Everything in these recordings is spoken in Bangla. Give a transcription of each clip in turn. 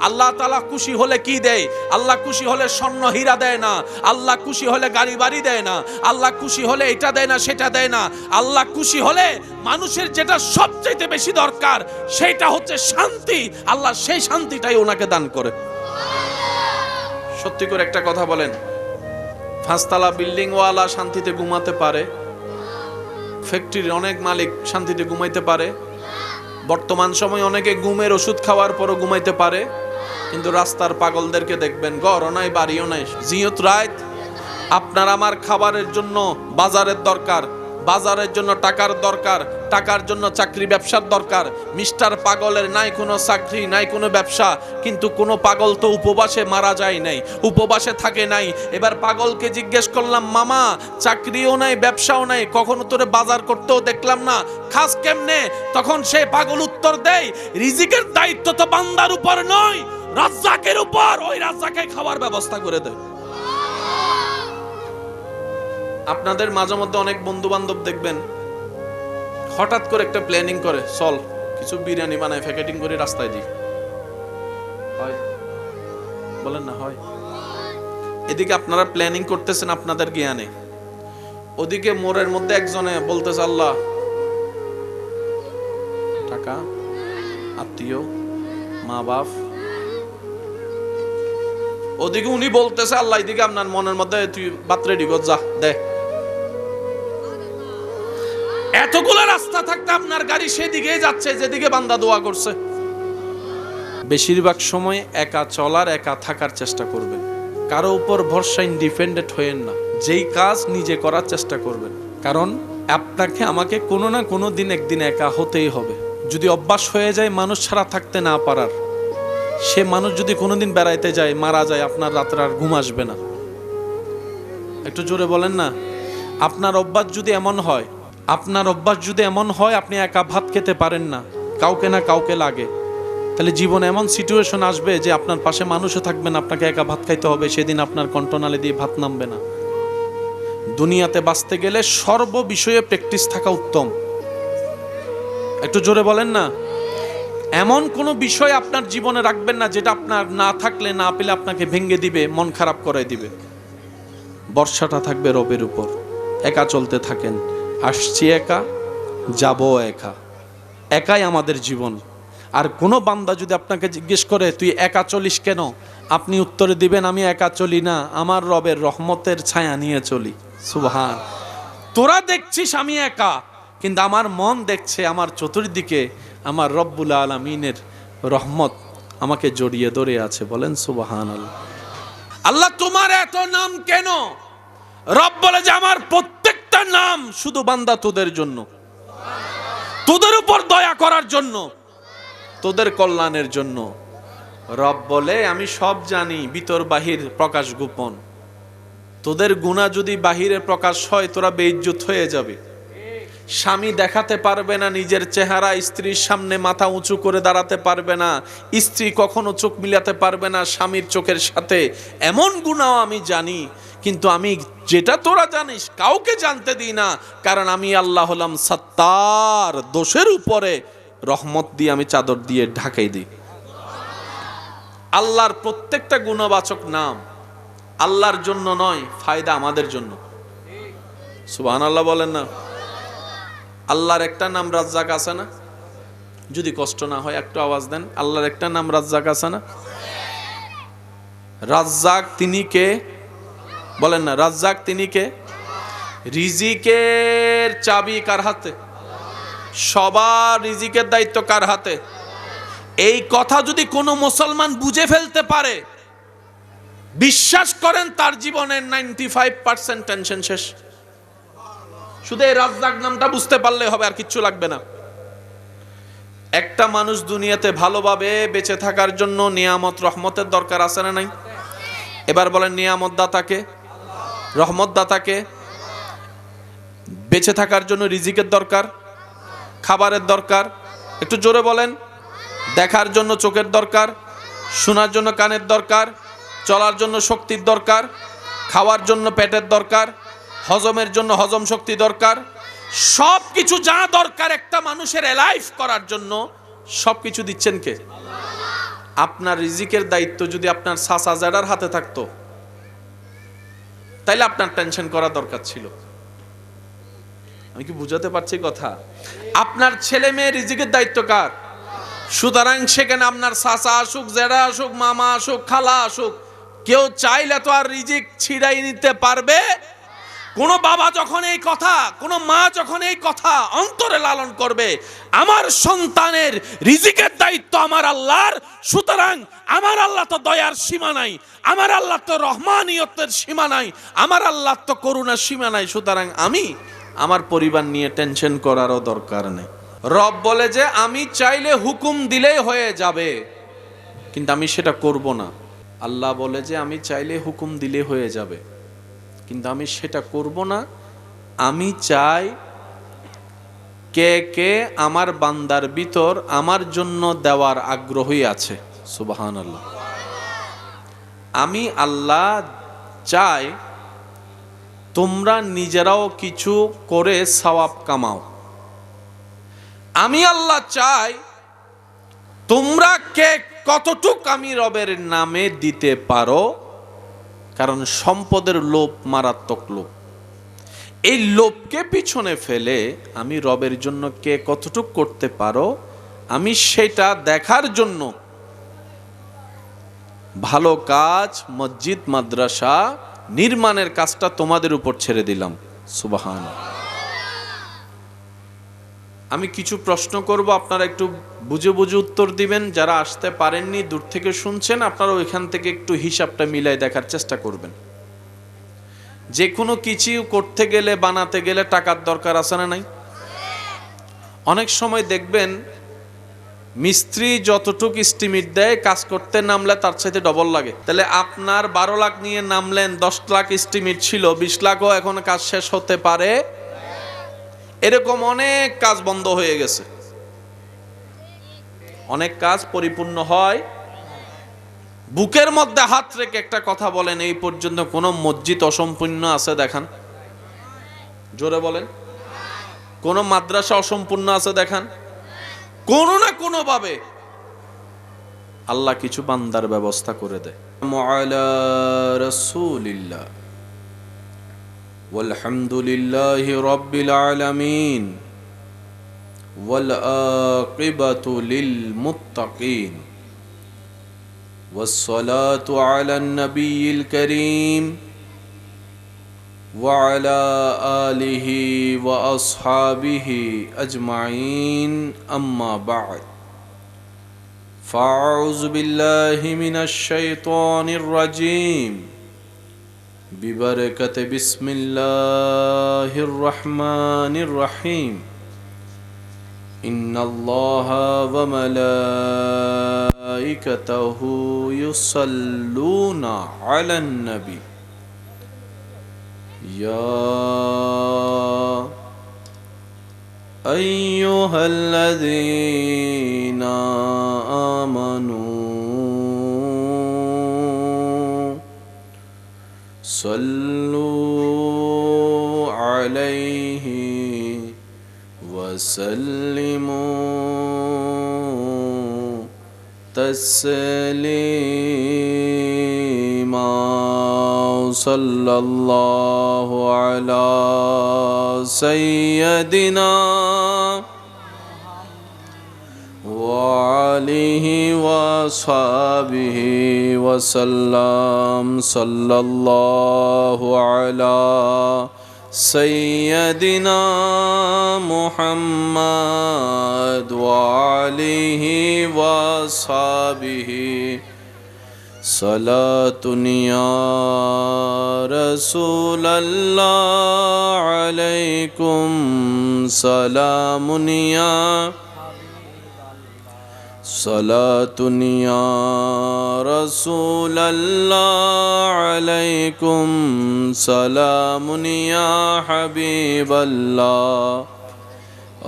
আল্লাহ তাআলা খুশি হলে কি দেয়? আল্লাহ খুশি হলে স্বর্ণ হীরা দেয় না, আল্লাহ খুশি হলে গাড়ি বাড়ি দেয় না, আল্লাহ খুশি হলে এটা দেয় না সেটা দেয় না। আল্লাহ খুশি হলে মানুষের যেটা সবচেয়ে বেশি দরকার সেটা হচ্ছে শান্তি, আল্লাহ সেই শান্তিটাই ওনাকে দান করে। সত্যি করে একটা কথা বলেন, 5 তলা বিল্ডিং ওয়ালা শান্তিতে ঘুমাতে পারে? ফ্যাক্টরির অনেক মালিক শান্তিতে ঘুমাইতে পারে? বর্তমান সময় অনেকে ঘুমের ওষুধ খাওয়ার পরও ঘুমাইতে পারে, কিন্তু রাস্তার পাগলদেরকে দেখবেন, ঘরও নাই বাড়িও নাই, জিয়ত রাত। আপনার আমার খাবারের জন্য বাজারের দরকার, বাজারের জন্য টাকার দরকার, টাকার জন্য চাকরি ব্যবসার দরকার। মিস্টার পাগলের নাই কোনো চাকরি নাই কোনো ব্যবসা, কিন্তু কোনো পাগল তো উপবাসে মারা যায় নাই, উপবাসে থাকে নাই। এবার পাগলকে জিজ্ঞেস করলাম, মামা চাকরিও নাই ব্যবসাও নাই, কখনো তোরে বাজার করতেও দেখলাম না, খাস কেমনে? তখন সে পাগল উত্তর দেয়, রিজিকের দায়িত্ব তো বান্দার উপর নয়, রাজ্জাকের উপর, ওই রাজ্জাকে খাওয়ার ব্যবস্থা করে দেয়। আপনাদের মাঝে মধ্যে অনেক বন্ধু বান্ধব দেখবেন হঠাৎ করে একটা প্ল্যানিং করে, চল কিছু বিরিয়ানি বানায় প্যাকেটিং করে রাস্তায় দিই, হয় বলেন না হয়? এদিকে আপনারা প্ল্যানিং করতেছেন আপনাদের জ্ঞানে, ওদিকে মোড়ের মধ্যে একজনে বলতেছে, আল্লাহ টাকা, আত্মীয়, মা বাপ, ওদিকে উনি বলতেছে আল্লাহ, এদিকে আপনার মনের মধ্যে তুই বাত রেডি কর, যা দে। এতগুলো রাস্তা থাকতে আপনার গাড়ি সেদিকে যাচ্ছে যেদিকে বান্দা দোয়া করছে। বেশিরভাগ সময় একা চলার, একা থাকার চেষ্টা করবেন, কারো উপর ভরসা ইন্ডিপেন্ডেন্ট হয়েন না, যেই কাজ নিজে করার চেষ্টা করবেন, কারণ আপনাকে আমাকে কোনো না কোনো দিন একদিন একা হতেই হবে। যদি অভ্যাস হয়ে যায় মানুষ ছাড়া থাকতে না পারার, সে মানুষ যদি কোনোদিন বেড়াইতে যায় মারা যায়, আপনার রাত্রে আর ঘুম আসবে না। একটু জোরে বলেন না। আপনার অভ্যাস যদি এমন হয়, আপনার অভ্যাস যদি এমন হয় আপনি একা ভাত খেতে পারেন না, কাউকে না কাউকে লাগে, তাহলে জীবনে এমন সিচুয়েশন আসবে যে আপনার পাশে মানুষও থাকবে না, আপনাকে একা ভাত খাইতে হবে, সেদিন আপনার কণ্ঠনালী দিয়ে ভাত নামবে না। দুনিয়াতে বাঁচতে গেলে সর্ব বিষয়ে প্র্যাকটিস থাকা উত্তম। একটু জোরে বলেন না। এমন কোনো বিষয় আপনার জীবনে রাখবেন না যেটা আপনার না থাকলে, না পেলে আপনাকে ভেঙে দিবে, মন খারাপ করে দিবে। ভরসাটা থাকবে রবের উপর। একা চলতে থাকেন, আসছি একা, যাবো একা, একাই আমাদের জীবন। আর কোনো বান্দা যদি আপনাকে জিজ্ঞেস করে তুই একা চলিস কেন, আপনি উত্তরে দিবেন, আমি একা চলি না, আমার রবের রহমতের ছায়া নিয়ে চলি। সুবহান। তোরা দেখছিস আমি একা, কিন্তু আমার মন দেখছে আমার চতুর্দিকে আমার রব্বুল আলামিনের রহমত আমাকে জড়িয়ে ধরে আছে। বলেন সুবহানাল্লাহ। আল্লাহ তোমার এত নাম কেন? রব বলে যে আমার প্রত্যেকটা নাম শুধু বান্দা তোদের জন্য, তোদের উপর দয়া করার জন্য, তোদের কল্যাণের জন্য। রব বলে আমি সব জানি, ভিতর বাহির প্রকাশ গোপন। তোদের গুনাহ যদি বাহিরে প্রকাশ হয় তোরা বেইজ্জত হয়ে যাবে। স্বামী দেখাতে পারবে না নিজের চেহারা, স্ত্রীর সামনে মাথা উঁচু করে দাঁড়াতে পারবে না, স্ত্রী কখনো চোখ মিলাতে পারবে না স্বামীর চোখের সাথে। এমন গুনাহ আমি জানি, কিন্তু আমি যেটা তোরা জানিস কাউকে জানতে দিই না, কারণ আমি আল্লাহ হলাম সত্তার, দোষের উপরে রহমত দিয়ে আমি চাদর দিয়ে ঢাকাই দিই। আল্লাহর প্রত্যেকটা গুণবাচক নাম আল্লাহর জন্য নয়, ফায়দা আমাদের জন্য। সুবহানাল্লাহ বলেন না। আল্লাহর একটা নাম রাজ্জাক আছে না? যদি কষ্ট না হয় একটু আওয়াজ দেন। আল্লাহর একটা নাম রাজ্জাক আছে না? রাজ্জাক তিনি কে? বলেন না। রাজ্জাক তিনি কে? রিজিকের চাবি কার হাতে? সবার রিজিকের দায়িত্ব কার হাতে? এই কথা যদি কোনো মুসলমান বুঝে ফেলতে পারে, বিশ্বাস করেন তার জীবনের 95% টেনশন শেষ। শুধু এই রাজ্জাক নামটা বুঝতে পারলে হবে, আর কিচ্ছু লাগবে না। একটা মানুষ দুনিয়াতে ভালোভাবে বেঁচে থাকার জন্য নিয়ামত রহমতের দরকার আছে না নাই? এবার বলেন নিয়ামত দাতাকে, রহমত দাতাকে। বেঁচে থাকার জন্য রিজিকের দরকার, খাবারের দরকার, একটু জোরে বলেন। দেখার জন্য চোখের দরকার, শোনার জন্য কানের দরকার, চলার জন্য শক্তির দরকার, খাওয়ার জন্য পেটের দরকার, হজমের জন্য হজম শক্তি দরকার। সব কিছু যা দরকার একটা মানুষের লাইফ করার জন্য সব কিছু দিচ্ছেন কে? আপনার রিজিকের দায়িত্ব যদি আপনার চাচা জ্যাঠার হাতে থাকতো, তাইলে আপনার টেনশন করা দরকার ছিল। আমি কি বুঝাতে পারছি কথা? আপনার ছেলে মেয়ে রিজিকের দায়িত্ব কার? সুতরাং সেখানে আপনার চাচা আসুক, জ্যাঠা আসুক, মামা আসুক, খালা আসুক, কেউ চাইলে তো আর রিজিক ছিড়াই নিতে পারবে? কোন বাবা যখন এই কথা, কোন মা যখন এই কথা অন্তরে লালন করবে, আমার সন্তানের রিজিকের দায়িত্ব আমার আল্লাহর, সুতরাং আমার আল্লাহ তো দয়ার সীমা নাই, আমার আল্লাহ তো রহমানিয়তের সীমা নাই, আমার আল্লাহ তো করুণার সীমা নাই, সুতরাং আমি আমার পরিবার নিয়ে টেনশন করারও দরকার নেই। রব বলে যে আমি চাইলে হুকুম দিলেই হয়ে যাবে, কিন্তু আমি সেটা করব না। আল্লাহ বলে যে আমি চাইলে হুকুম দিলে হয়ে যাবে, কিন্তু আমি সেটা করব না। আমি চাই কে কে আমার বান্দার ভিতর আমার জন্য দেওয়ার আগ্রহী আছে। সুবহানাল্লাহ। আমি আল্লাহ চাই তোমরা নিজেরাও কিছু করে সওয়াব কামাও। আমি আল্লাহ চাই তোমরা কে কতটুক আমি রবের নামে দিতে পারো, কারণ সম্পদের লোভ মারাত্মক লোভ। এই লোভকে পিছনে ফেলে আমি রবের জন্য কে কতটুক করতে পারো, আমি সেটা দেখার জন্য ভালো কাজ, মসজিদ মাদ্রাসা নির্মাণের কাজটা তোমাদের উপর ছেড়ে দিলাম। সুবহানাল্লাহ। আমি কিছু প্রশ্ন করব, আপনারা একটু বুঝে বুঝে উত্তর দিবেন। যারা আসতে পারেননি, দূর থেকে শুনছেন, আপনারা ওইখান থেকে একটু হিসাবটা মিলাই দেখার চেষ্টা করবেন। যে কোনো কিছু করতে গেলে, বানাতে গেলে টাকার দরকার আছে না নাই? অনেক সময় দেখবেন মিস্ত্রি যতটুক এস্টিমেট দেয়, কাজ করতে নামলে তার চাইতে ডবল লাগে। তাহলে আপনার 12 লাখ নিয়ে নামলেন, 10 লাখ এস্টিমেট ছিল, 20 লাখও এখন কাজ শেষ হতে পারে। এরকম অনেক কাজ বন্ধ হয়ে গেছে, অনেক কাজ পরিপূর্ণ হয়। বুকের মধ্যে হাত রেখে একটা কথা বলেন, এই পর্যন্ত কোন মসজিদ অসম্পূর্ণ আছে দেখান? জোরে বলেন। কোন মাদ্রাসা অসম্পূর্ণ আছে দেখান? কোনো না কোনো ভাবে আল্লাহ কিছু বান্দার ব্যবস্থা করে দেয়। মুআলা রাসূলিল্লাহ ওয়ালহামদুলিল্লাহি রাব্বিল আলামিন ওয়াল আকিবাতু লিল মুত্তাকিন ওয়াসসালাতু আলান নাবিয়্যিল কারীম ওয়া আলা আলিহি ওয়া আসহাবিহি আজমাইন, আম্মা বা'দ। ফাআউযু বিল্লাহি মিনাশ শাইতানির রাজীম। বিবারাকাতি বিসমিল্লাহির রহমানির রহিম। ইন্নাল্লাহা ওয়া মালাইকাতাহু ইউসাল্লুনা আলান নবী ইয়া আইয়ুহাল্লাযীনা আমানু সাল্লু আলাইহি ওয়া সাল্লিমু তাসলিমা। সাল্লাল্লাহু আলা সাইয়্যিদিনা ওয়া আলিহি ওয়া আসহাবিহি ওয়া সাল্লাম। সাল্লাল্লাহু আলা সাইয়্যিদিনা মুহাম্মাদ ওয়া আলিহি ওয়া আসহাবিহি সালাতুন ইয়া রাসূলাল্লাহ আলাইকুম সালামুন ইয়া সালাতুন ইয়া রাসূলাল্লাহ আলাইকুম সালামুন ইয়া হাবিবাল্লাহ।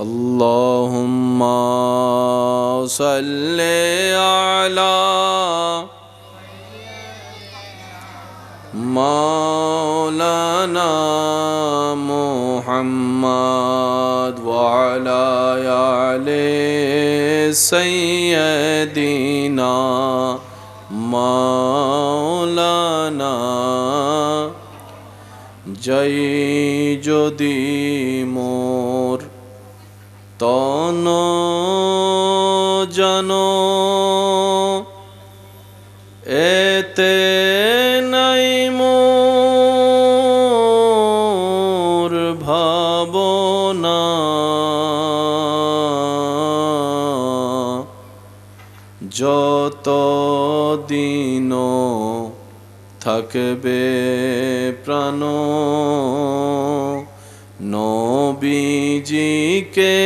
আল্লাহুম্মা সাল্লি আলা مولانا محمد وعلى آل سيدنا مولانا জয় যদি মোর তন জন এতে নাই মোর ভাবনা যত দিন থাকবে প্রাণ নবীজিকে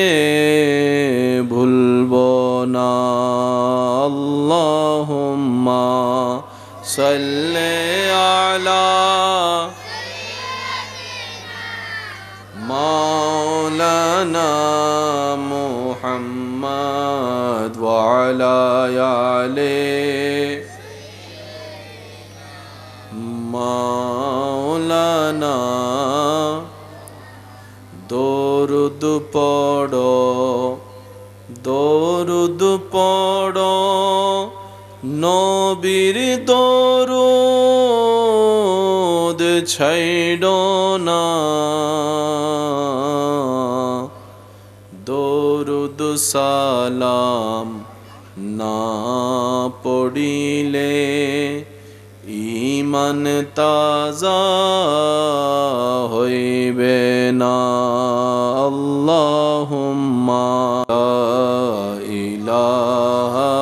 ভুলব না আল্লাহুম্মা সাল্লি আলা মাওলানা মুহাম্মদ ওয়া আলা আলি মাওলানা দরুদ পড়ো নবীর দরুদ ছাইড়ো না দরুদ সালাম না পড়িলে ঈমান তাজা হইবে না আল্লাহুম্মা লা ইলাহা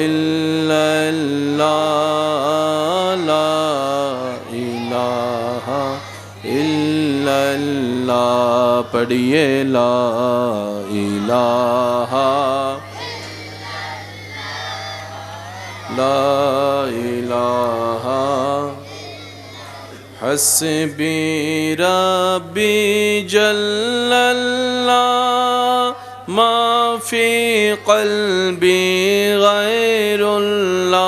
ইল্লাল্লাহ লা ইলাহা ইল্লাল্লাহ পড়িয়ে লা ইলাহা লা ইলাহা হাসবি রাব্বি জাল্লাল্লাহ মা ফি কলবি গায়রুল্লাহ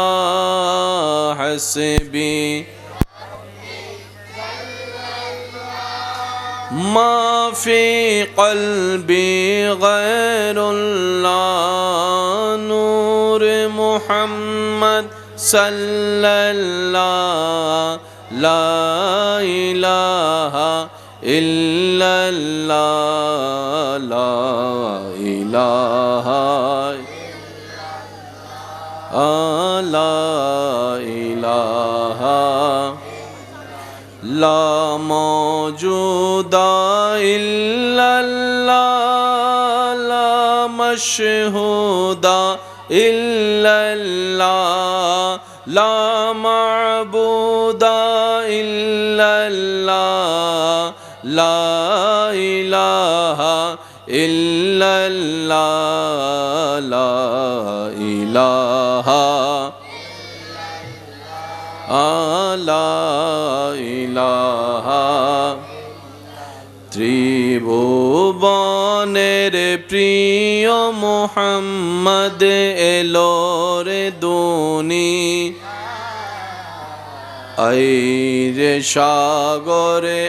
হাসবি মা ফি কলবি গায়রুল্লাহ নূর মুহাম্মদ সাল্লাল্লাহ লা ইলাহা ইল্লাল্লাহ লা ইলাহা লা ইলাহা লা মওজুদা ইল্লাল্লাহ লা মাশহুদা ইল্লাল্লাহ লা মা'বুদা ইল্লাল্লাহ লা ইলাহা ইল্লাল্লাহ লা ইলাহা লা ইলাহা ত্রিভুবনের প্রিয় মুহাম্মদ এলো রে দুনি আইরে সাগরে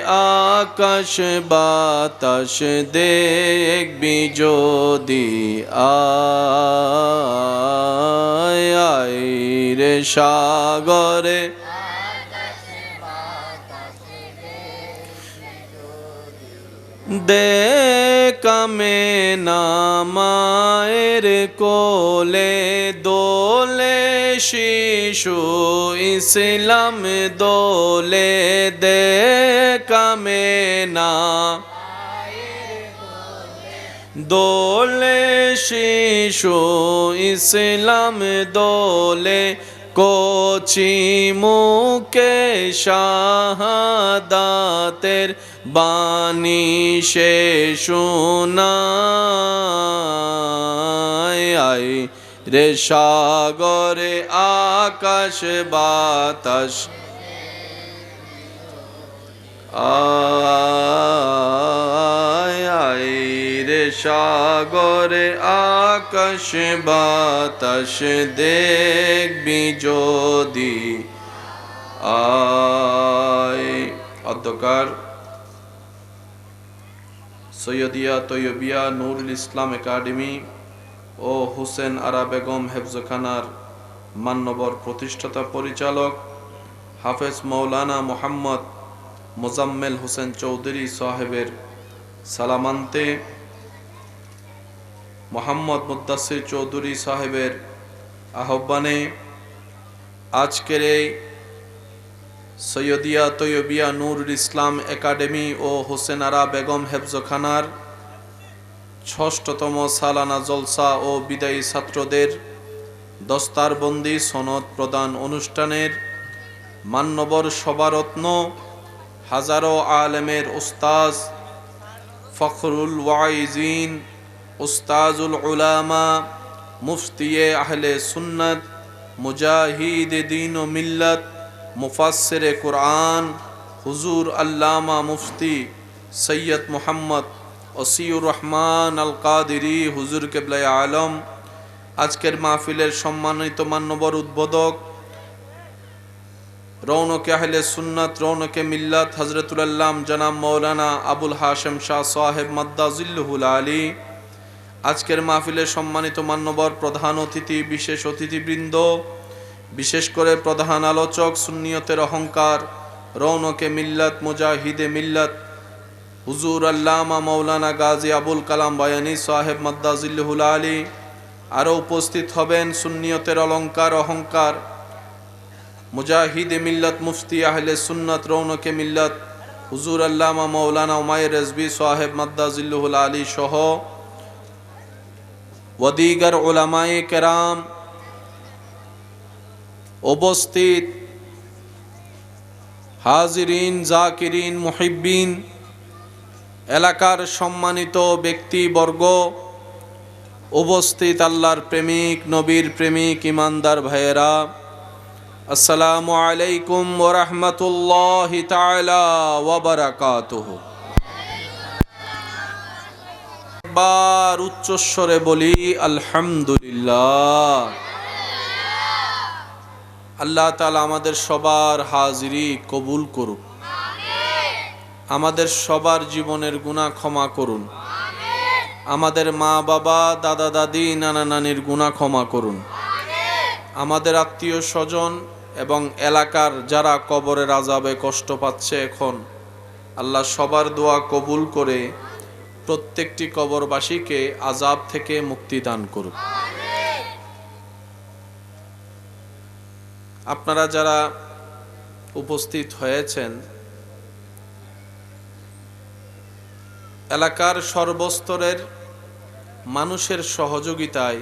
আকাশ বাতাস দেখবি যদি আইরে সাগরে দেখামে না মায়ের কোলে দোলে শিশু ইসলাম দোলে দেখামে না দোলে শিশু ইসলাম দোলে কোচি মুকে শাহাদাতের বাণী সে শোনায় রে সাগরে আকাশ বাতাস রে সাগরে আকাশ বাতাস দেখবি যদি অধ্যকার সৈয়দিয়া তৈয়বিয়া নুরুল ইসলাম একাডেমি ও হুসেন আরা বেগম হেফজখানার মান্যবর প্রতিষ্ঠাতা পরিচালক হাফেজ মৌলানা মোহাম্মদ মোজাম্মেল হোসেন চৌধুরী সাহেবের সালামান্তে মোহাম্মদ মুদ্দাসির চৌধুরী সাহেবের আহ্বানে আজকের এই সৈয়দিয়া তৈয়বিয়া নুরুল ইসলাম একাডেমি ও হোসেন আরা বেগম হেফজখানার ৬ষ্ঠতম সালানা জলসা ও বিদায়ী ছাত্রদের দস্তারবন্দি সনদ প্রদান অনুষ্ঠানের মান্যবর সভারত্ন হাজারো আলেমের উস্তাজ ফখরুল ওয়াইজিন উস্তাজুল উলামা মুফতিয়ে আহলে সুন্নাত মুজাহিদে দ্বীন ও মিল্লাত মুফাসসিরে কুরআন হুজুর আল্লামা মুফতি সৈয়দ মুহাম্মদ ওসিউর রহমান আল কাদেরী হুজুর কেবলায়ে আলম, আজকের মাহফিলের সম্মানিত মান্যবর উদ্বোধক রৌনকে আহলে সুন্নাত রৌনকে মিল্লাত হযরতুল আল্লাম জনাব মৌলানা আবুল হাশেম শাহ সাহেব মাদ্দাজিল্লুহুল আলী, আজকের মাহফিলের সম্মানিত মান্যবর প্রধান অতিথি, বিশেষ অতিথিবৃন্দ, বিশেষ করে প্রধান আলোচক সুন্নিয়তের অহংকার রৌনকে মিল্লাত মুজাহিদে মিল্লাত হুজুর আল্লামা মৌলানা গাজী আবুল কালাম বায়ানী সাহেব মাদ্দাজিল্লুহুল আলী, আরও উপস্থিত হবেন সুন্নিয়তের অলংকার অহংকার মুজাহিদে মিল্লাত মুফতি আহলে সুন্নাত রৌনকে মিল্লাত হুজুর আল্লামা মৌলানা উমাইর রেজভী সাহেব মাদ্দাজিল্লুহুল আলী সহ ওয়াদিগার উলামায়ে কেরাম, উপস্থিত হাজিরিন জাকিরিন মুহিব্বিন, এলাকার সম্মানিত ব্যক্তিবর্গ, উপস্থিত আল্লাহর প্রেমিক নবীর প্রেমিক ইমানদার ভাইয়েরা, আসসালামু আলাইকুম ওয়া রাহমাতুল্লাহি তাআলা ওয়া বারাকাতুহু। একবার উচ্চস্বরে বলি আলহামদুলিল্লাহ। আল্লাহ তাআলা আমাদের সবার হাজিরি কবুল করুন, আমাদের সবার জীবনের গুনাহ ক্ষমা করুন, আমাদের মা বাবা দাদা দাদি নানা নানির গুনাহ ক্ষমা করুন, আমাদের আত্মীয় স্বজন এবং এলাকার যারা কবরের আযাবে কষ্ট পাচ্ছে এখন আল্লাহ সবার দোয়া কবুল করে প্রত্যেকটি কবরবাসীকে আযাব থেকে মুক্তি দান করুন। আপনারা যারা উপস্থিত হয়েছেন, এলাকার সর্বস্তরের মানুষের সহযোগিতায়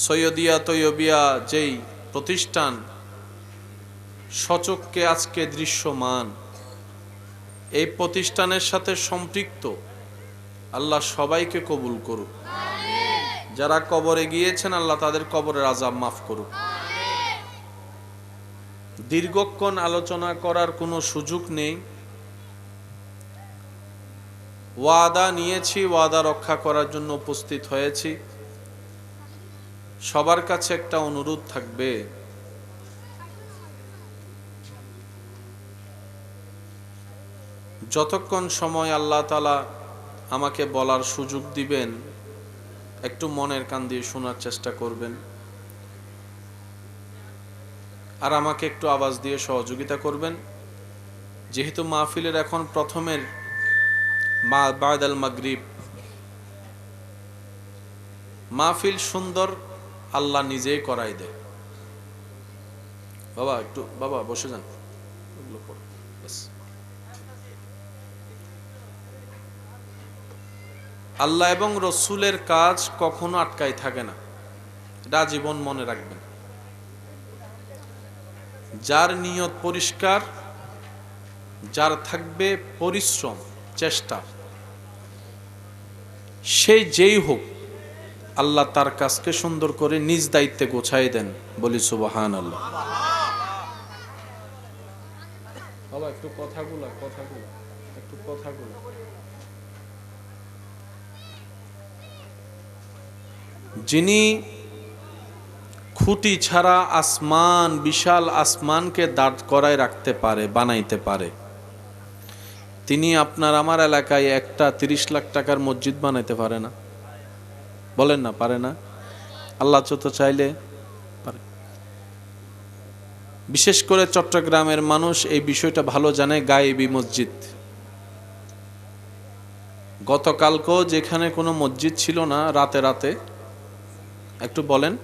সৈয়দিয়া তৈয়বিয়া যেই প্রতিষ্ঠান সচক্ষে আজকে দৃশ্যমান, এই প্রতিষ্ঠানের সাথে সম্পৃক্ত আল্লাহ সবাইকে কবুল করুক। যারা কবরে গিয়েছেন আল্লাহ তাদের কবরের আযাব মাফ করুক। দীর্ঘক্ষণ আলোচনা করার কোনো সুযোগ নেই। ওয়াদা নিয়েছি, ওয়াদা রক্ষা করার জন্য উপস্থিত হয়েছি। সবার কাছে একটা অনুরোধ থাকবে, যতক্ষণ সময় আল্লাহ তাআলা আমাকে বলার সুযোগ দিবেন একটু মনের কান দিয়ে শোনার চেষ্টা করবেন, আর আমাকে একটু আওয়াজ দিয়ে সহযোগিতা করবেন। যেহেতু মাহফিলের এখন প্রথমের বাদাল মাগরিব, মাহফিল সুন্দর আল্লাহ নিজেই করাই দেয়। বাবা একটু বাবা বসে যান। আল্লাহ এবং রসুলের কাজ কখনো আটকাই থাকে না, এটা জীবন মনে রাখবেন। যার নিয়ত পরিষ্কার, যার থাকবে পরিশ্রম চেষ্টা, সে যেই হোক আল্লাহ তার কাজকে সুন্দর করে নিজ দায়িত্বে গোছাই দেন। বলি সুবহানাল্লাহ। বাবা একটু কথাগুলো একটু কথাগুলো যিনি খুঁটি ছাড়া আসমান, বিশাল আসমানকে দাঁড় করায় রাখতে পারে, বানাইতে পারে, তিনি আপনার আমার এলাকায় একটা 30 লাখ টাকার মসজিদ বানাইতে পারে না? বলেন না, পারে না? আল্লাহ তো চাইলে পারে। বিশেষ করে চট্টগ্রামের মানুষ এই বিষয়টা ভালো জানে, গায়েবী মসজিদ। গতকালকেও যেখানে কোনো মসজিদ ছিল না, রাতে রাতে একটু বলেন,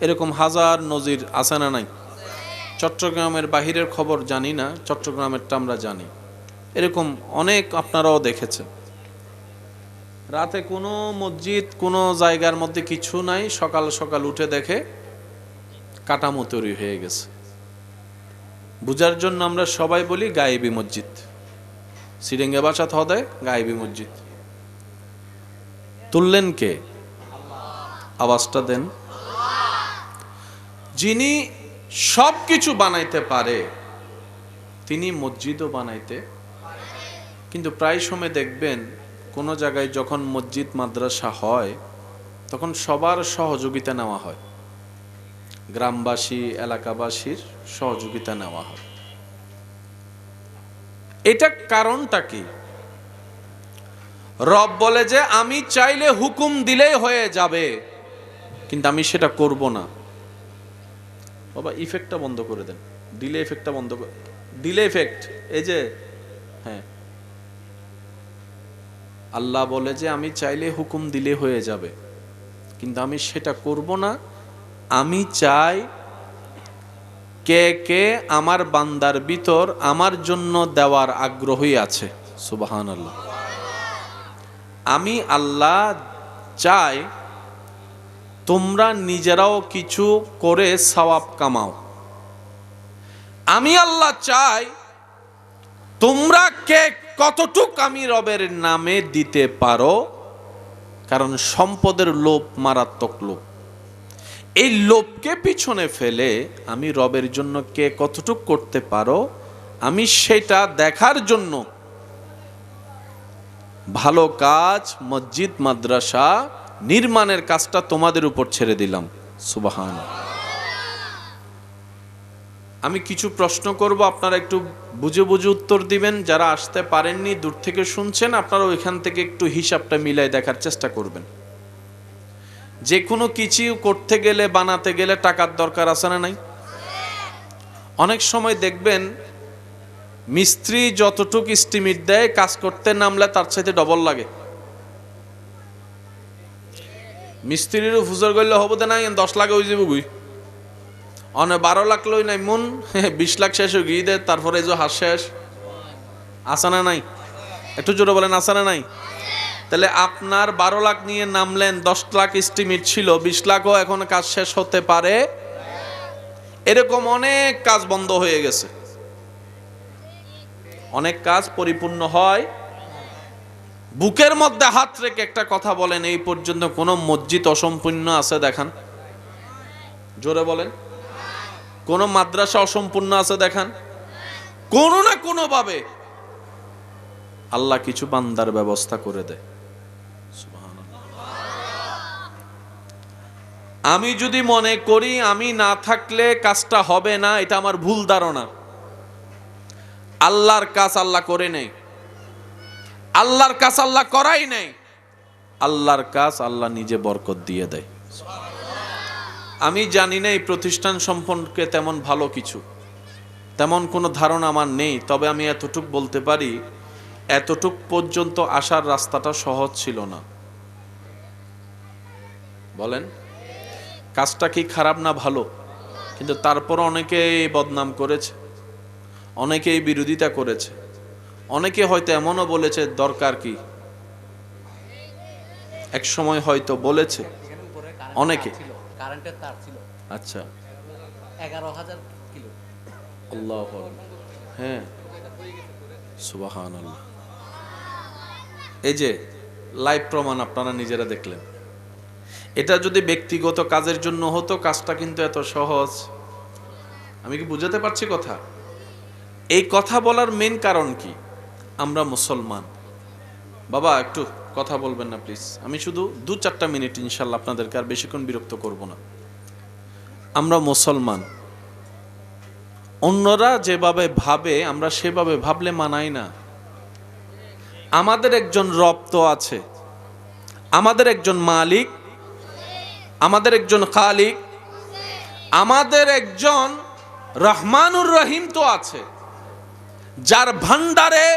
এরকম হাজার নজির আছে না নাই? চট্টগ্রামের বাহিরের খবর জানি না, চট্টগ্রামেরটা আমরা জানি। এরকম অনেক আপনারাও দেখেছেন, রাতে কোনো মসজিদ কোনো জায়গার মধ্যে কিছু নাই, সকাল সকাল উঠে দেখে কাঠামো তৈরি হয়ে গেছে। বুঝার জন্য আমরা সবাই বলি গায়েবী মসজিদ, সিরিঙ্গে বাসা থদে গায়েবী মসজিদ। তুললেন কে? আওয়াজটা দেন। যিনি সব কিছু বানাইতে পারে তিনি মসজিদও বানাইতে। কিন্তু প্রায় সময় দেখবেন কোনো জায়গায় যখন মসজিদ মাদ্রাসা হয় তখন সবার সহযোগিতা নেওয়া হয়, গ্রামবাসী এলাকাবাসীর সহযোগিতা নেওয়া হয়। এটা কারণটা কি? রব বলে যে আমি চাইলে হুকুম দিলেই হয়ে যাবে, কিন্তু আমি সেটা করব না। বাবা ইফেক্টটা বন্ধ করে দেন, ডিলে ইফেক্টটা বন্ধ করে, ডিলে ইফেক্ট এই যে, হ্যাঁ, আল্লাহ বলে যে আমি চাইলে হুকুম দিলে হয়ে যাবে, কিন্তু আমি সেটা করব না। আমি চাই কে কে আমার বান্দার ভিতর আমার জন্য দেওয়ার আগ্রহী আছে। সুবহানাল্লাহ। আমি আল্লাহ চাই তোমরা নিজেরাও কিছু করে সওয়াব কামাও। আমি আল্লাহ চাই তোমরা কে কতটুক আমি রবের নামে দিতে পারো, কারণ সম্পদের লোভ মারাত্মক লোভ। এই লোভকে পিছনে ফেলে আমি রবের জন্য কে কতটুক করতে পারো আমি সেটা দেখার জন্য ভালো কাজ, মসজিদ মাদ্রাসা নির্মাণের কাজটা তোমাদের উপর ছেড়ে দিলাম। সুবহানাল্লাহ। আমি কিছু প্রশ্ন করব, আপনারা একটু বুঝে বুঝে উত্তর দিবেন। যারা আসতে পারেননি, দূর থেকে শুনছেন, আপনারা ওইখান থেকে একটু হিসাবটা মিলাই দেখার চেষ্টা করবেন। যে কোনো কিছু করতে গেলে, বানাতে গেলে টাকার দরকার আছে না নাই? অনেক সময় দেখবেন মিস্ত্রি যতটুকু এস্টিমেট দেয় কাজ করতে নামলে তার চাইতে ডবল লাগে। মিস্ত্রির ফুজর করলে হবো না, 10 লাখ হয়ে যাবো গুই, অনেক 12 লাখ লই নাই মন 20 লাখ শেষ হয়ে গিয়ে দেয়, তারপরে এই যে হাস শেষ। আসে না নাই? একটু জোরে বলেন, আসে না নাই? তাহলে আপনার 12 লাখ নিয়ে নামলেন, 10 লাখ এস্টিমেট ছিল, 20 লাখও এখন কাজ শেষ হতে পারে। এরকম অনেক কাজ বন্ধ হয়ে গেছে, অনেক কাজ পরিপূর্ণ হয়। বুকের মধ্যে হাত রেখে একটা কথা বলেন, এই পর্যন্ত কোন মসজিদ অসম্পূর্ণ আছে দেখান? জোরে বলেন। কোন মাদ্রাসা অসম্পূর্ণ আছে দেখান? কোনো না কোনো ভাবে আল্লাহ কিছু বান্দার ব্যবস্থা করে দেয়। আমি যদি মনে করি আমি না থাকলে কাজটা হবে না, এটা আমার ভুল ধারণা। আল্লাহর কাজ আল্লাহ করে নেই, আল্লাহর কাজ আল্লাহ করাই নেই, আল্লাহর কাজ আল্লাহ নিজে বরকত দিয়ে দেয়। আমি জানি না এই প্রতিষ্ঠান সম্পর্কে তেমন ভালো কিছু, তেমন কোনো ধারণা আমার নেই। তবে আমি এতটুক বলতে পারি, এতটুক পর্যন্ত আসার রাস্তাটা সহজ ছিল না। বলেন, কাজটা কি খারাপ না ভালো? কিন্তু তারপর অনেকেই বদনাম করেছে, অনেকেই বিরোধিতা করেছে, অনেকে হয়তো এমনও বলেছে দরকার কি, এক সময় হয়তো বলেছে অনেকে। কারেন্টের তার ছিল, আচ্ছা, 11,000 কিলো। আল্লাহু আকবার। হ্যাঁ, সুবহানাল্লাহ। এই যে লাইভ প্রমাণ আপনারা নিজেরা দেখলেন। এটা যদি ব্যক্তিগত কাজের জন্য হতো, কাজটা কিন্তু এত সহজ। আমি কি বুঝাতে পারছি কথা? এই কথা বলার মেন কারণ কি? আমরা মুসলমান। বাবা একটু কথা বলবেন না প্লিজ? আমি শুধু 2-4 মিনিট ইনশাল্লাহ আপনাদেরকে আর বেশিক্ষণ বিরক্ত করব না। আমরা মুসলমান, অন্যরা যেভাবে ভাবে আমরা সেভাবে ভাবলে মানাই না। আমাদের একজন রব তো আছে, আমাদের একজন মালিক, আমাদের একজন খালিক, আমাদের একজন রহমানুর রহিম তো আছে, যার ভান্ডারে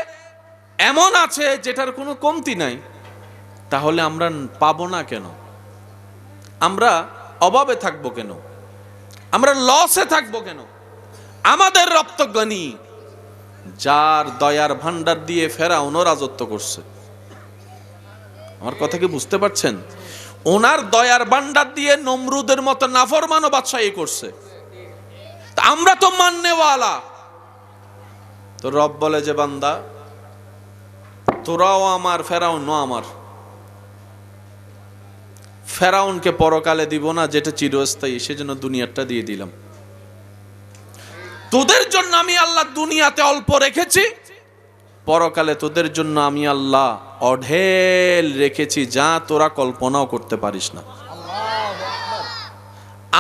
এমন আছে যেটার কোনো কমতি নাই। তাহলে আমরা পাবো না কেন? আমরা অভাবে থাকবো কেন? আমরা লসে থাকবো কেন? আমাদের রব তো গনি, যার দয়ার ভান্ডার দিয়ে ফেরাউনও রাজত্ব করছে। আমার কথা কি বুঝতে পারছেন? ওনার দয়ার ভান্ডার দিয়ে নমরুদের মতো নাফরমানও বাদশাহী করছে। তা আমরা তো মাননেওয়ালা। তো রব বলে যে বান্দা, তোরাও আমার, ফেরাউনও আমার। ফেরাউনকে পরকালে দিব না, যেটা চিরস্থায়ী, সেজন্য দুনিয়াটা দিয়ে দিলাম। তোদের জন্য আমি আল্লাহ দুনিয়াতে অল্প রেখেছি, পরকালে তোদের জন্য আমি আল্লাহ অঢেল রেখেছি, যা তোরা কল্পনাও করতে পারিস না।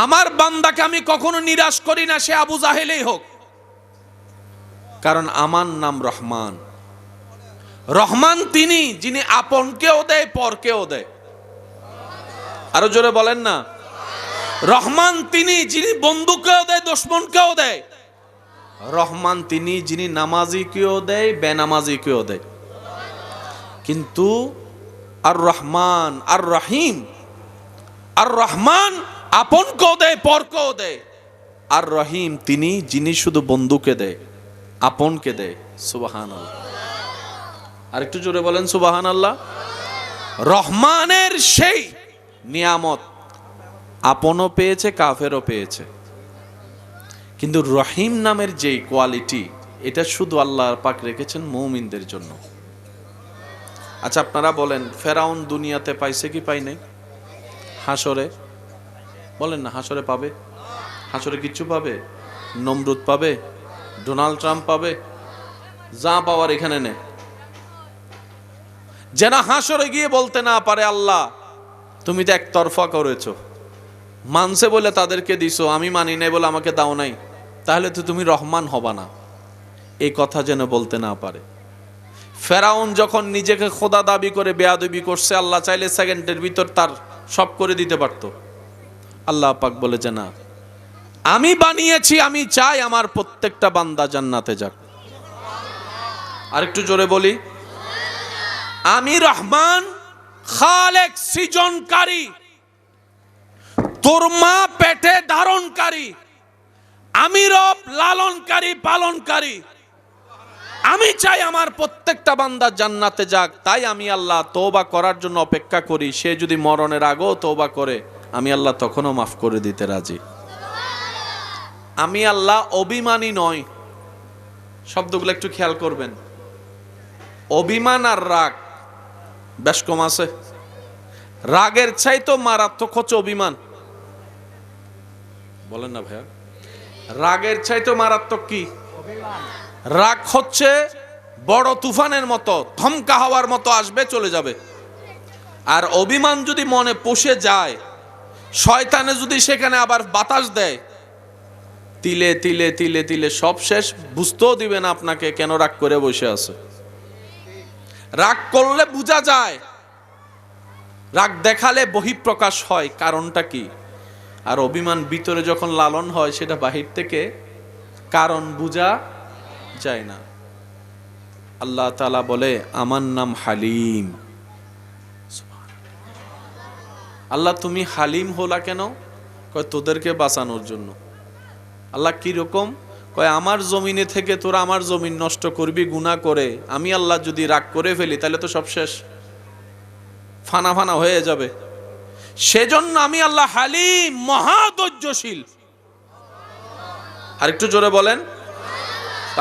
আমার বান্দাকে আমি কখনো নিরাশ করি না, সে আবু জাহেলেই হোক, কারণ আমার নাম রহমান। রহমান তিনি, যিনি আপনকেও দেয় পরকেও দেয়। আরো জোরে বলেন না। রহমান তিনি, যিনি বন্ধুকেও দেয় দুশমনকেও দেয়। রহমান তিনি, যিনি নামাজিকেও দেয় বেনামাজিকেও দেয়। কিন্তু আর রহমান আর রহিম, আর রহমান আপনকেও দেয় পরকেও দেয়, আর রহিম তিনি, যিনি শুধু বন্ধুকে দেয় আপনকে দেয়। সুবহানাল্লাহ। আর একটু জোরে বলেন সুবহানাল্লাহ। রহমানের সেই নিয়ামত আপনও পেয়েছে কাফেরও পেয়েছে, কিন্তু রহিম নামের যেই কোয়ালিটি, এটা শুধু আল্লাহ পাক রেখেছেন মুমিনদের জন্য। আচ্ছা আপনারা বলেন, ফেরাউন দুনিয়াতে পাইছে কি পাই নাই? হাসরে বলেন না, হাসরে পাবে? হাসরে কিচ্ছু পাবে? নমরুদ পাবে? ডোনাল্ড ট্রাম্প পাবে? যা পাওয়ার এখানে নেই। যেন হাসরে গিয়ে বলতে না পারে, আল্লাহ তুমি তো একতরফা করেছো, মানছে বলে তাদেরকে দিছো, আমি মানি নাই বলে আমাকে দাও নাই, তাহলে তো তুমি রহমান হবা না। এই কথা যেন বলতে না পারে। ফেরাউন যখন নিজেকে খোদা দাবি করে বেয়াদবি করছে, আল্লাহ চাইলে সেকেন্ডের ভিতর তার সব করে দিতে পারত। আল্লাহ পাক বলে যে না, আমি বানিয়েছি, আমি চাই আমার প্রত্যেকটা বান্দা জান্নাতে যাক। আর একটু জোরে বলি, আমি রহমান, খালেক, সৃজনকারী, তোর মা পেটে ধারণকারী। আমি রব, লালনকারী, পালনকারী। আমি চাই আমার প্রত্যেকটা বান্দা জান্নাতে যাক। তাই আমি আল্লাহ তওবা করার জন্য অপেক্ষা করি। সে যদি মরণের আগেও তওবা করে, আমি আল্লাহ তখনও মাফ করে দিতে রাজি। আমি আল্লাহ অভিমানী নয়। শব্দগুলো একটু খেয়াল করবেন। অভিমান আর রাগ বেশ কম আছে। রাগের চাইতো মারাত্মক হচ্ছে অভিমান। বলেন না ভাইয়া, রাগের চাইতো মারাত্মক কি? রাগ হচ্ছে বড় তুফানের মতো, ধমকা হওয়ার মতো আসবে, চলে যাবে। আর অভিমান যদি মনে পুষে যায়, শয়তানে যদি সেখানে আবার বাতাস দেয়, তিলে তিলে তিলে তিলে সব শেষ। বুঝতেও দিবেন আপনাকে কেন রাগ করে বসে আছে। রাগ করলে বোঝা যায়, রাগ দেখালে বহিঃপ্রকাশ হয়, কারণটা কি। আর অভিমান ভিতরে যখন লালন হয়, সেটা বাহির থেকে কারণ বোঝা যায় না। আল্লাহ তাআলা বলে, আমার নাম হালিম। আল্লাহ তুমি হালিম হলা কেন? কয় তোদেরকে বাঁচানোর জন্য। আল্লাহ কি রকম? কয় আমার জমিনে থেকে তোরা আমার জমিন নষ্ট করবি গুনাহ করে, আমি আল্লাহ যদি রাগ করে ফেলি তাহলে তো সব শেষ, ফানা ফানা হয়ে যাবে। সেজন্য আমি আল্লাহ হালিম, মহাধৈর্যশীল। আর একটু জোরে বলেন।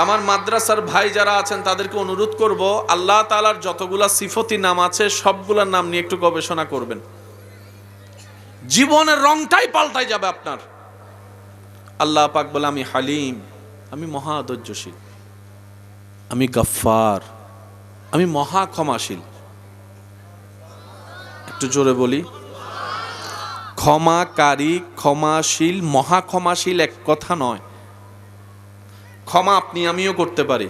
আমার মাদ্রাসার ভাই যারা আছেন তাদেরকে অনুরোধ করব, আল্লাহ তাআলার যতগুলা সিফতি নাম আছে সবগুলার নাম নিয়ে একটু গবেষণা করবেন। জীবনের রংটাই পাল্টাই যাবে আপনার। আল্লাহ পাক বলে, আমি হালিম, আমি মহাধৈর্যশীল, আমি গফফার, আমি মহা ক্ষমাশীল। একটু জোরে বলি। ক্ষমাকারী, ক্ষমাশীল, মহা ক্ষমাশীল এক কথা নয়। ক্ষমা আপনি আমিও করতে পারি,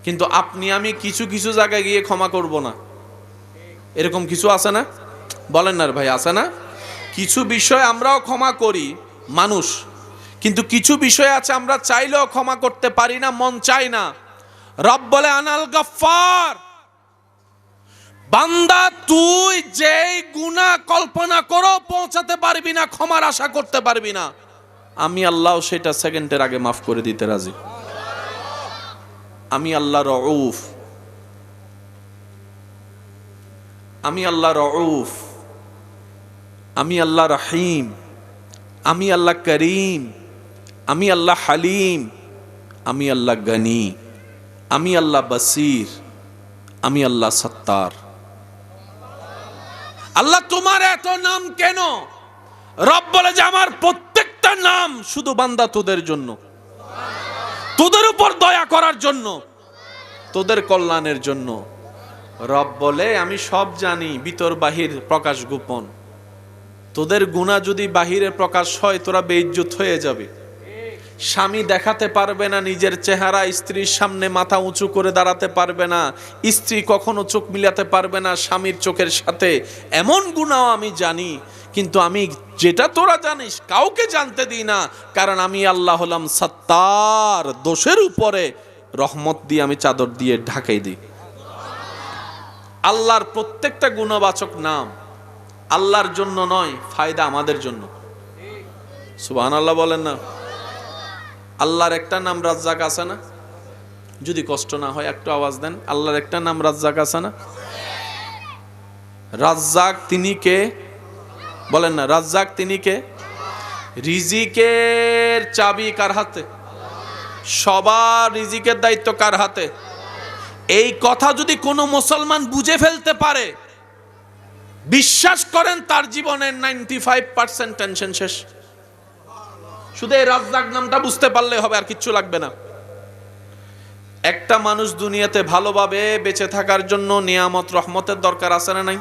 কিন্তু আপনি আমি কিছু কিছু জায়গায় গিয়ে ক্ষমা করব না, এরকম কিছু আছে না? বলেন না ভাই, আছে না? কিছু বিষয় আমরাও ক্ষমা করি মানুষ, কিন্তু কিছু বিষয় আছে আমরা চাইলেও ক্ষমা করতে পারি না, মন চাই না। রব বলে আনাল গফফার, বান্দা তুই যেই গুনাহ কল্পনা করো পৌঁছাতে পারবি না, ক্ষমার আশা করতে পারবি না, আমি আল্লাহ সেটা সেকেন্ডের আগে মাফ করে দিতে রাজি। আমি আল্লাহ রউফ, আমি আল্লাহ রউফ, আমি আল্লাহ রহিম, আমি আল্লাহ করিম, আমি আল্লাহ হালিম, আমি আল্লাহ গনি, আমি আল্লাহ বসির, আমি আল্লাহ সত্তার। আল্লাহ তোমার এত নাম কেন? রব বলে যে আমার প্রত্যেকটা নাম শুধু বান্দা তোদের জন্য, তোদের উপর দয়া করার জন্য, তোদের কল্যাণের জন্য। রব বলে আমি সব জানি, ভিতর বাহির প্রকাশ গোপন। তোদের গুনাহ যদি বাহিরে প্রকাশ হয় তোরা বেইজ্জত হয়ে যাবে। স্বামী দেখাতে পারবে না নিজের চেহারা, স্ত্রীর সামনে মাথা উঁচু করে দাঁড়াতে পারবে না, স্ত্রী কখনো চোখ মিলাতে পারবে না স্বামীর চোখের সাথে। এমন গুনাহ আমি জানি, কিন্তু আমি যেটা তোরা জানিস কাউকে জানতে দিই না, কারণ আমি আল্লাহ হলাম সত্তার, দোষের উপরে রহমত দিয়ে আমি চাদর দিয়ে ঢাকাই দিই। আল্লাহর প্রত্যেকটা গুণবাচক নাম আল্লাহর জন্য নয়, ফায়দা আমাদের জন্য। সুবহানাল্লাহ বলেন না? আল্লাহর একটা নাম রাজ্জাক আছে না? যদি কষ্ট না হয় একটু আওয়াজ দেন। আল্লাহর একটা নাম রাজ্জাক আছে না? রাজ্জাক তিনি কে? বলেন না, রাজ্জাক তিনি কে? রিজিকের চাবি কার হাতে? সবার রিজিকের দায়িত্ব কার হাতে? এই কথা যদি কোনো মুসলমান বুঝে ফেলতে পারে, বিশ্বাস করেন তার জীবনের 95% টেনশন শেষ। শুধু এই রাজ্জাক নামটা বুঝতে পারলে হবে, আর কিচ্ছু লাগবে না। একটা মানুষ দুনিয়াতে ভালোভাবে বেঁচে থাকার জন্য নিয়ামত রহমতের দরকার আছে না নাই?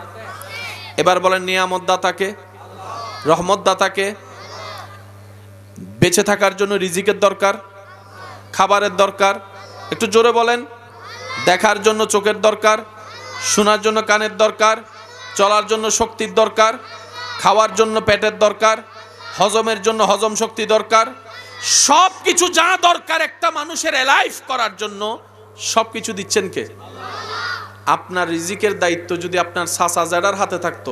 এবার বলেন, নিয়ামত দাতাকে, রহমত দাতাকে। বেঁচে থাকার জন্য রিজিকের দরকার, খাবারের দরকার, একটু জোরে বলেন। দেখার জন্য চোখের দরকার, শোনার জন্য কানের দরকার, চলার জন্য শক্তির দরকার, খাওয়ার জন্য পেটের দরকার, হজমের জন্য হজম শক্তি দরকার। সব কিছু যা দরকার একটা মানুষের লাইফ করার জন্য, সব কিছু দিচ্ছেন কে? আপনার রিজিকের দায়িত্ব যদি আপনার সাসা জাডার হাতে থাকতো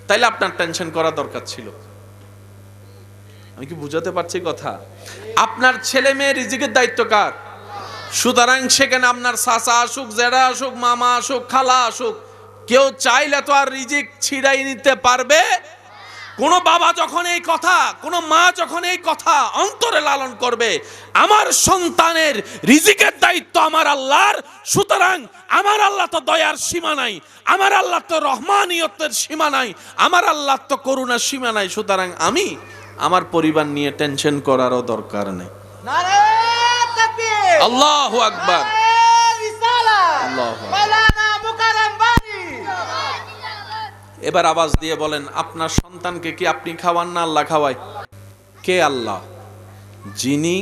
তাইলে আপনার টেনশন করা দরকার ছিল। আমি কি বুঝাতে পারছি কথা? আপনার ছেলে মেয়ে রিজিকের দায়িত্ব কার? সুতরাং সেখানে আপনার সাসা আসুক, জেডা আসুক, মামা আসুক, খালা আসুক, কেউ চাইলে তো আর রিজিক ছিড়াই নিতে পারবে? কোন বাবা যখন এই কথা, কোন মা যখন এই কথা অন্তরে লালন করবে, আমার সন্তানের রিজিকের দায়িত্ব আমার আল্লাহর, সুতরাং আমার আল্লাহ তো দয়ার সীমা নাই, আমার আল্লাহ তো রহমানিয়তের সীমা নাই, আমার আল্লাহ তো করুণার সীমা নাই, সুতরাং আমি আমার পরিবার নিয়ে টেনশন করারও দরকার নেই। নারে তাকবীর, আল্লাহু আকবার, রিসালাত, আল্লাহু আকবার। মাওলানা মুকাররম বাড়ি। এবার আওয়াজ দিয়ে বলেন, আপনার সন্তানকে কি আপনি খাওয়ান না আল্লাহ খাওয়ায়? কে? আল্লাহ, যিনি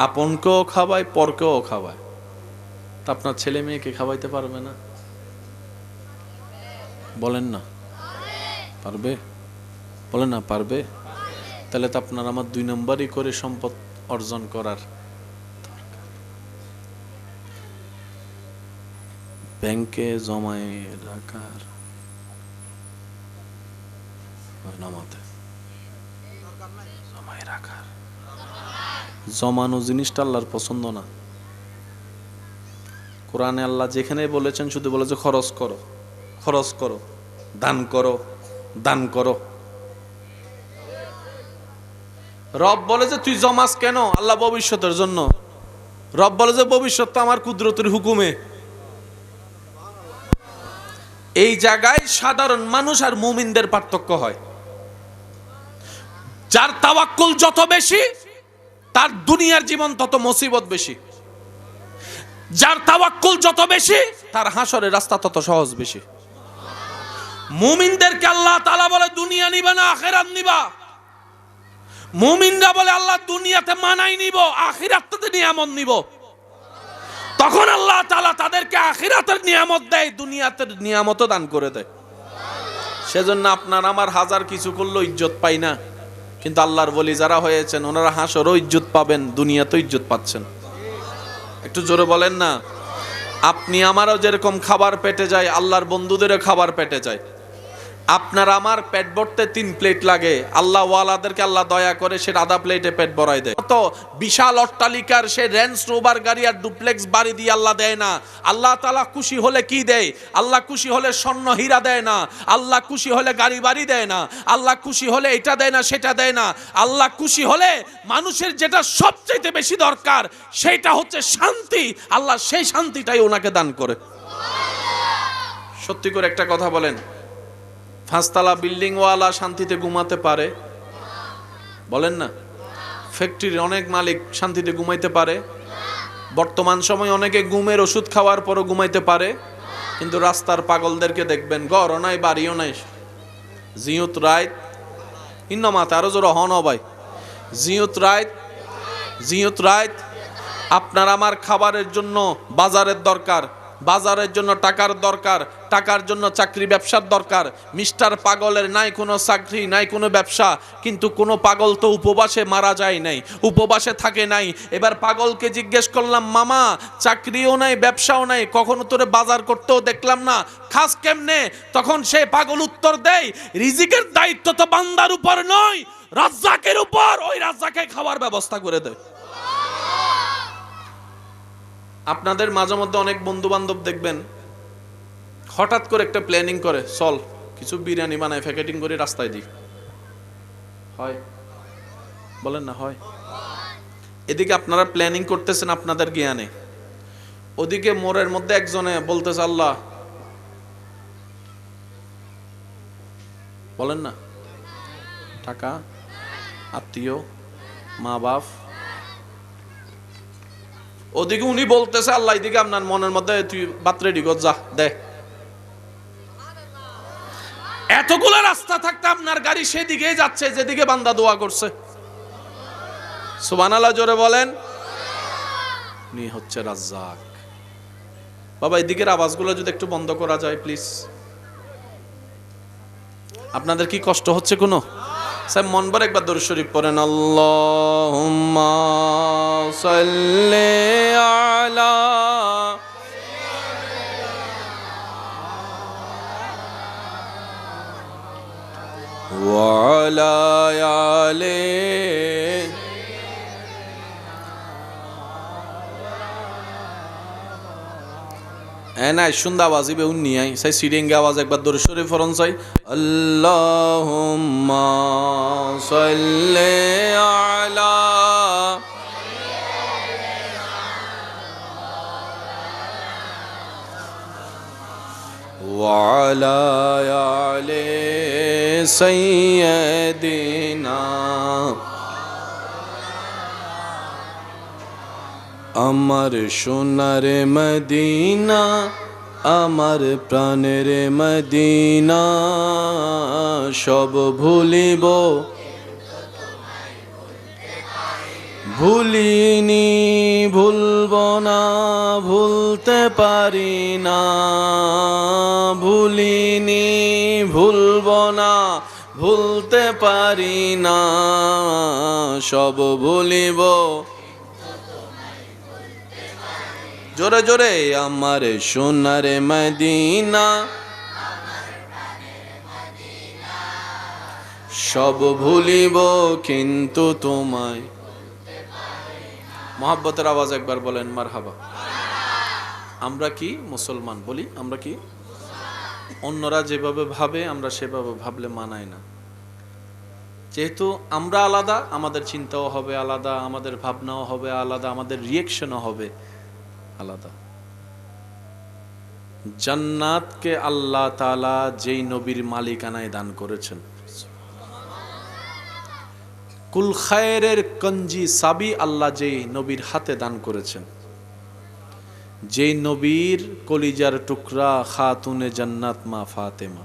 আপনকেও খাওয়ায় পরকেও খাওয়ায়। তা আপনার ছেলে মেয়েকে খাওয়াইতে পারবে না? বলেন না পারবে? বলেন না পারবে? তাহলে তো আপনার আমার 2 নম্বরই করে সম্পদ অর্জন করার দরকার। ব্যাংকে জমায় রাখার নামাতে জমায় রাখার, জমানো জিনিসটা আল্লাহর পছন্দ না। কোরআনে আল্লাহ যেখানে বলেছেন শুধু বলেছে খরচ করো, খরচ করো, দান করো, দান করো। রব বলে যে তুই জমাস কেন? আল্লাহ ভবিষ্যতের জন্য। রব বলে যে ভবিষ্যৎ তো আমার কুদরতের হুকুমে। এই জায়গায় সাধারণ মানুষ আর মুমিনদের পার্থক্য হয়। যার তাওয়াক্কুল যত বেশি তার দুনিয়ার জীবন তত মুসিবত বেশি, যার তাওয়াক্কুল যত বেশি তার হাসরের রাস্তা তত সহজ বেশি। মুমিনদেরকে আল্লাহ তাআলা বলে দুনিয়া নিবা না আখিরাত নিবা। মুমিনরা বলে আল্লাহ দুনিয়াতে মানাই নিব, আখিরাতে নিয়ামত নিব। তখন আল্লাহ তাআলা তাদেরকে আখিরাতের নিয়ামত দেয়, দুনিয়াতে নিয়ামতও দান করে দেয়। সেজন্য আপনার আমার হাজার কিছু করলেও ইজ্জত পাই না, কিন্তু আল্লাহর ওলি যারা হয়েছেন ওনারা হাসরও ইজ্জত পাবেন, দুনিয়াতেও ইজ্জত পাচ্ছেন। একটু জোরে বলেন না। আপনি আমারও যেরকম খাবার পেটে যায়, আল্লাহর বন্ধুদেরও খাবার পেটে যায়। আপনার আমার পেট ভরতে 3 প্লেট লাগে, আল্লাহ ওয়ালাদেরকে আল্লাহ দয়া করে সে আধা প্লেটে পেট ভরাই দেয়। তো বিশাল অট্টালিকার সে রেঞ্জ রোভার গাড়ি আর ডুপ্লেক্স বাড়ি দিয়ে আল্লাহ দেয় না। আল্লাহ তাআলা খুশি হলে কি দেয়? আল্লাহ খুশি হলে স্বর্ণ হীরা দেয় না, আল্লাহ খুশি হলে গাড়ি বাড়ি দেয় না, আল্লাহ খুশি হলে এটা দেয় না সেটা দেয় না। আল্লাহ খুশি হলে মানুষের যেটা সবচেয়ে বেশি দরকার সেটা হচ্ছে শান্তি, আল্লাহ সেই শান্তিটাই ওনাকে দান করে। সত্যি করে একটা কথা বলেন, 5 তলা বিল্ডিং ওয়ালা শান্তিতে ঘুমাতে পারে? বলেন না। ফ্যাক্টরির অনেক মালিক শান্তিতে ঘুমাইতে পারে? বর্তমান সময় অনেকে ঘুমের ওষুধ খাওয়ার পরও ঘুমাইতে পারে, কিন্তু রাস্তার পাগলদেরকে দেখবেন, ঘরও নাই বাড়িও নাই, জিয়ত রাইত ইন্নমাতে আরো জোর হন ভাই, জিয়ত রাইত। আপনার আমার খাবারের জন্য বাজারের দরকার, বাজারের জন্য টাকার দরকার, টাকার জন্য চাকরি ব্যবসার দরকার। মিস্টার পাগলের নাই কোনো চাকরি নাই কোনো ব্যবসা, কিন্তু কোনো পাগল তো উপবাসে মারা যায় নাই, উপবাসে থাকে নাই। এবার পাগলকে জিজ্ঞেস করলাম, মামা চাকরিও নাই ব্যবসাও নাই, কখনো তোরে বাজার করতেও দেখলাম না, খাস কেমনে? তখন সে পাগল উত্তর দেয়, রিজিকের দায়িত্ব তো বান্দার উপর নয়, রাজ্জাকের উপর, ওই রাজ্জাকে খাওয়ার ব্যবস্থা করে দেয়। আপনাদের মাঝে মধ্যে অনেক বন্ধু বান্ধব দেখবেন হঠাৎ করে একটা প্ল্যানিং করে, চল কিছু বিরিয়ানি বানায় প্যাকেটিং করে রাস্তায় দিই। হয়? বলেন না হয়? এদিকে আপনারা প্ল্যানিং করতেছেন আপনাদের জ্ঞানে, ওদিকে মোড়ের মধ্যে একজনে বলতেছে আল্লাহ, বলেন না, টাকা, আত্মীয়, মা বাপ, ওদিকে উনি বলতেছে আল্লাহ, এদিকে আপনার মনের মধ্যে তুই বাত রেডি কর, যা দে। এতগুলো রাস্তা থাকতে আপনার গাড়ি সেদিকে যাচ্ছে যেদিকে বান্দা দোয়া করছে। সুবহানাল্লাহ জোরে বলেন। উনি হচ্ছে রাজ্জাক। বাবা এদিকের আওয়াজগুলো যদি একটু বন্ধ করা যায় প্লিজ। আপনাদের কি কষ্ট হচ্ছে কোনো? স্যার মন ভরে একবার দরুদ শরীফ পড়েন, আল্লাহুম্মা সাল্লি আলা ওয়া আলা আলি এনাই সুন্দর আওয়াজ ইবে উন্নি আই সাই সিরিঙ্গে আওয়াজ একবার দরুদ শরীফ পড়ন চাই, আল্লাহুম্মা সাল্লি আলা ওয়া আলা আলি সাইয়্যিদিনা। আমার সোনার মদিনা, আমার প্রাণের মদিনা, সব ভুলিব ভুলিনি, ভুলব না, ভুলতে পারি না, ভুলিনি, ভুলব না, ভুলতে পারি না, সব ভুলিব। জোরে জোরে, আমার সোনার মদিনা, সব ভুলিব কিন্তু তোমায়। মহব্বতের আওয়াজ একবার বলেন মারহাবা। আমরা কি মুসলমান? বলি আমরা কি? অন্যরা যেভাবে ভাবে আমরা সেভাবে ভাবলে মানায় না। যেহেতু আমরা আলাদা, আমাদের চিন্তাও হবে আলাদা, আমাদের ভাবনাও হবে আলাদা, আমাদের রিয়েকশনও হবে আলাদা। জান্নাতকে আল্লাহ তাআলা যেই নবীর মালিকানায় দান করেছেন, কুল খায়রের কঞ্জি সাবি আল্লাহ যেই নবীর হাতে দান করেছেন, যেই নবীর কলিজার টুকরা খাতুনে জান্নাত মা ফাতেমা,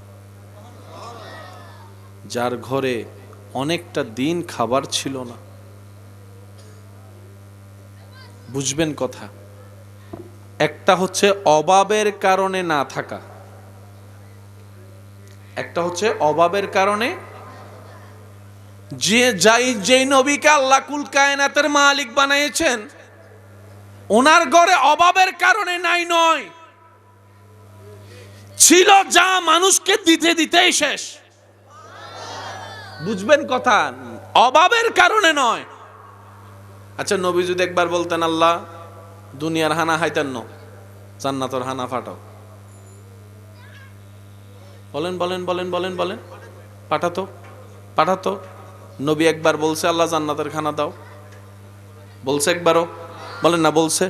যার ঘরে অনেকটা দিন খাবার ছিল না। বুঝবেন কথা, একটা হচ্ছে অভাবের কারণে না থাকা, একটা হচ্ছে অভাবের কারণে যেই নবীকে আল্লাহ কুল কায়নাতের মালিক বানিয়েছেন ওনার ঘরে অভাবের কারণে নাই নয়, ছিল যা মানুষকে দিতে দিতেই শেষ। বুঝবেন কথা, অভাবের কারণে নয়। আচ্ছা, নবী যদি একবার বলতেন আল্লাহ দুনিয়ার হানা হাইতেন ন, জান্নাতের হানা ফাটাও, বলেন বলেন বলেন বলেন বলেন, পাঠাতো পাঠাতো? নবী একবার বলছে আল্লাহ জান্নাতের খানা দাও? বলছে একবারও? বলেন না বলছে?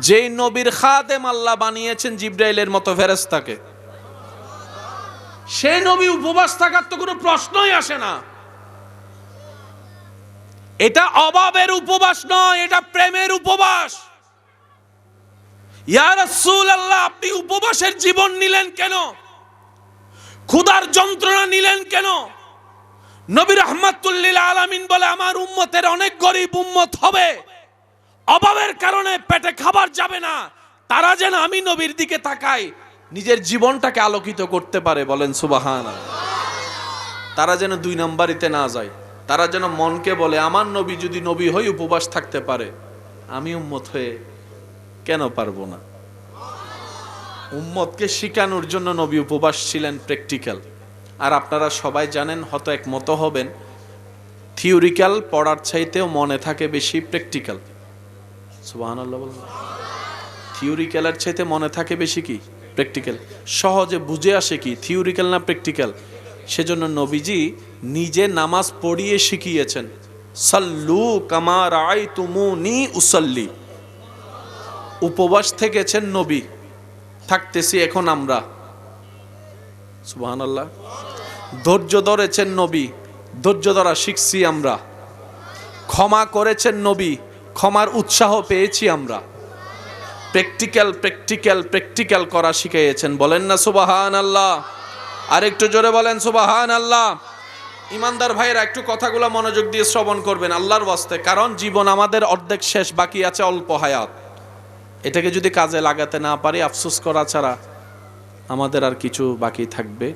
যেই নবীর খাদেম আল্লাহ বানিয়েছেন জিবরাইলের মতো ফেরেশতাকে, সেই নবী উপবাস থাকার তো কোনো প্রশ্নই আসে না। এটা অভাবের উপবাস নয়, এটা প্রেমের উপবাস। ইয়া রাসূলুল্লাহ, আপনি উপবাসের জীবন নিলেন কেন? ক্ষুধার যন্ত্রণা নিলেন কেন? নবী রাহমাতুল লিল আলামিন বলে আমার উম্মতের অনেক গরিব উম্মত হবে, অভাবের কারণে পেটে খাবার যাবে না, তারা যেন আমি নবীর দিকে তাকাই নিজের জীবনটাকে আলোকিত করতে পারে। বলেন সুবহানাল্লাহ। তারা যেন দুই নাম্বারিতে না যায়, তারা যেন মনকে বলে আমার নবী যদি নবী হয়ে উপবাস থাকতে পারে, আমি উম্মত হয়ে কেন পারবো না? উম্মতকে শিখানোর জন্য নবী উপবাস ছিলেন, প্র্যাকটিক্যাল। আর আপনারা সবাই জানেন, হয়তো একমত হবেন, থিওরিক্যাল পড়ার চাইতেও মনে থাকে বেশি প্র্যাকটিক্যাল। সুবহানাল্লাহ বলুন। থিওরিক্যালের চাইতে মনে থাকে বেশি কি? প্র্যাকটিক্যাল। সহজে বুঝে আসে কি, থিওরিক্যাল না প্র্যাকটিক্যাল? সেজন্য নবীজি নিজে নামাজ পড়িয়ে শিখিয়েছেন, সাল্লু কামা রাআইতুমুনি উসাল্লি। উপবাস থেকেছেন নবী, থাকতেছি এখন আমরা। সুবহানাল্লাহ। ধৈর্য ধরেছেন নবী, ধৈর্য ধরা শিখছি আমরা। ক্ষমা করেছেন নবী, ক্ষমার উৎসাহ পেয়েছি আমরা। প্র্যাকটিক্যাল প্র্যাকটিক্যাল প্র্যাকটিক্যাল করা শিখিয়েছেন। বলেন না সুবহানাল্লাহ? আর একটু জোরে বলেন সুবহানাল্লাহ। ইমানদার ভাইরা, একটু কথাগুলো মনোযোগ দিয়ে শ্রবণ করবেন আল্লাহর ওয়াস্তে, কারণ জীবন আমাদের অর্ধেক শেষ, বাকি আছে অল্প হায়াত। এটাকে যদি কাজে লাগাতে না পারি, আফসোস করা ছাড়া আমাদের আর কিছু বাকি থাকবে